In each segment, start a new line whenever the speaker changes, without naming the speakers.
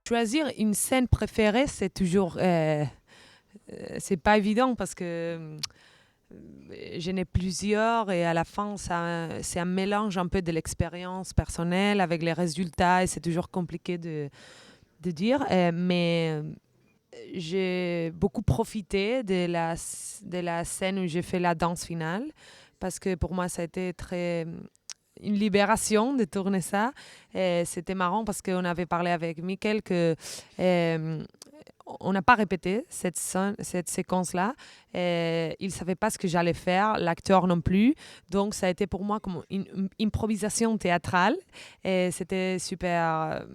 Choisir une scène préférée, c'est toujours... c'est pas évident parce que j'en ai plusieurs et à la fin, c'est un mélange un peu de l'expérience personnelle avec les résultats et c'est toujours compliqué de dire. Mais j'ai beaucoup profité de la scène où j'ai fait la danse finale parce que pour moi, ça a été une libération de tourner ça. Et c'était marrant parce qu'on avait parlé avec Mickaël que on n'a pas répété cette séquence-là. Il ne savait pas ce que j'allais faire, l'acteur non plus. Donc, ça a été pour moi comme une improvisation théâtrale. Et c'était super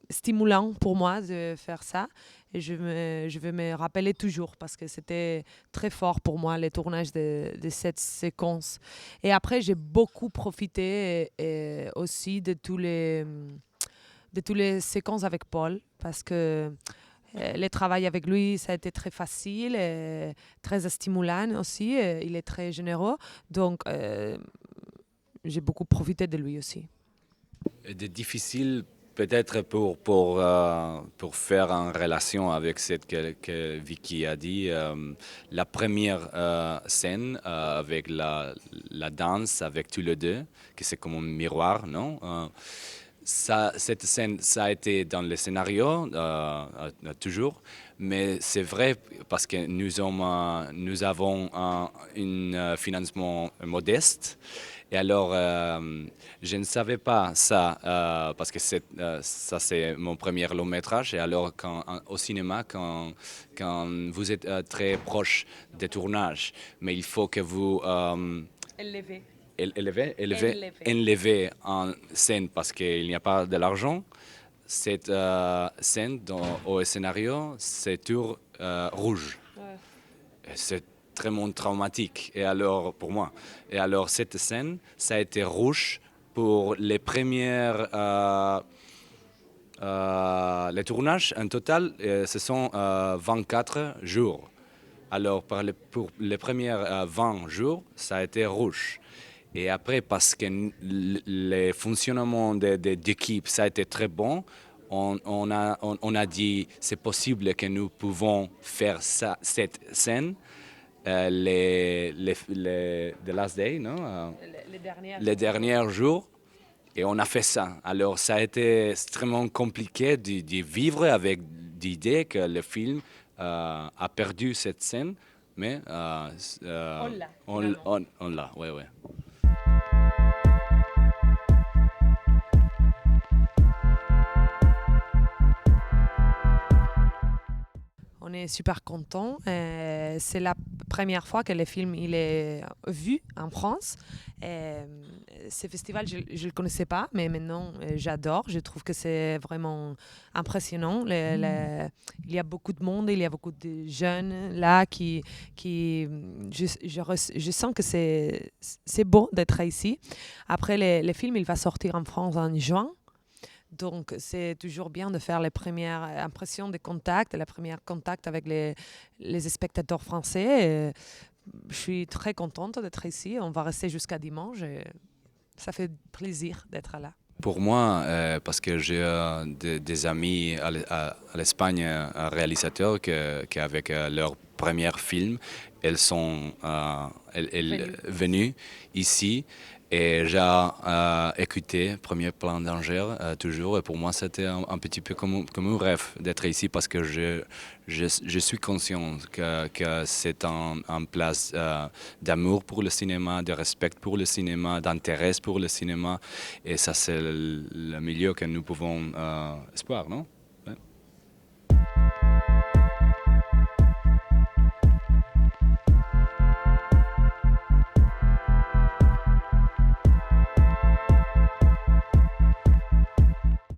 stimulant pour moi de faire ça. Et je vais me rappeler toujours parce que c'était très fort pour moi, le tournage de cette séquence. Et après, j'ai beaucoup profité aussi de tous les séquences avec Paul parce que le travail avec lui, ça a été très facile et très stimulant aussi. Il est très généreux. Donc, j'ai beaucoup profité de lui aussi.
De difficile peut-être pour faire en relation avec ce que Vicky a dit, la première scène avec la danse avec tous les deux, que c'est comme un miroir, non? Cette scène, ça a été dans le scénario, toujours, mais c'est vrai parce que nous avons un financement modeste. Et alors, je ne savais pas ça, parce que ça, c'est mon premier long métrage. Et alors, au cinéma, quand vous êtes très proche des tournages, mais il faut que vous...
Élevé.
enlever en scène parce qu'il n'y a pas de l'argent. Cette scène au scénario, c'est tour rouge.
Ouais.
C'est très traumatique et alors pour moi. Et alors cette scène, ça a été rouge pour les premières les tournages. En total, ce sont 24 jours. Alors pour les premiers 20 jours, ça a été rouge. Et après, parce que le fonctionnement d'équipe, ça a été très bon, on a dit c'est possible que nous pouvons faire cette scène the last day, non? Les derniers jours. Et on a fait ça. Alors, ça a été extrêmement compliqué de vivre avec l'idée que le film a perdu cette scène, mais on l'a, ouais, ouais.
On est super contents. C'est la première fois que le film il est vu en France. Ce festival, je ne le connaissais pas, mais maintenant, j'adore. Je trouve que c'est vraiment impressionnant. Il y a beaucoup de monde, il y a beaucoup de jeunes là je sens que c'est beau d'être ici. Après, le film, il va sortir en France en juin. Donc, c'est toujours bien de faire les premières impressions de contact, les premiers contacts avec les spectateurs français. Et je suis très contente d'être ici. On va rester jusqu'à dimanche. Et ça fait plaisir d'être là.
Pour moi, parce que j'ai des amis à l'Espagne, réalisateurs qui avec leur premier film, elles sont venues ici. Et j'ai écouté Premier Plan d'Angers toujours. Et pour moi, c'était un petit peu comme un rêve d'être ici parce que je suis conscient que c'est un place d'amour pour le cinéma, de respect pour le cinéma, d'intérêt pour le cinéma. Et ça, c'est le milieu que nous pouvons espérer, non?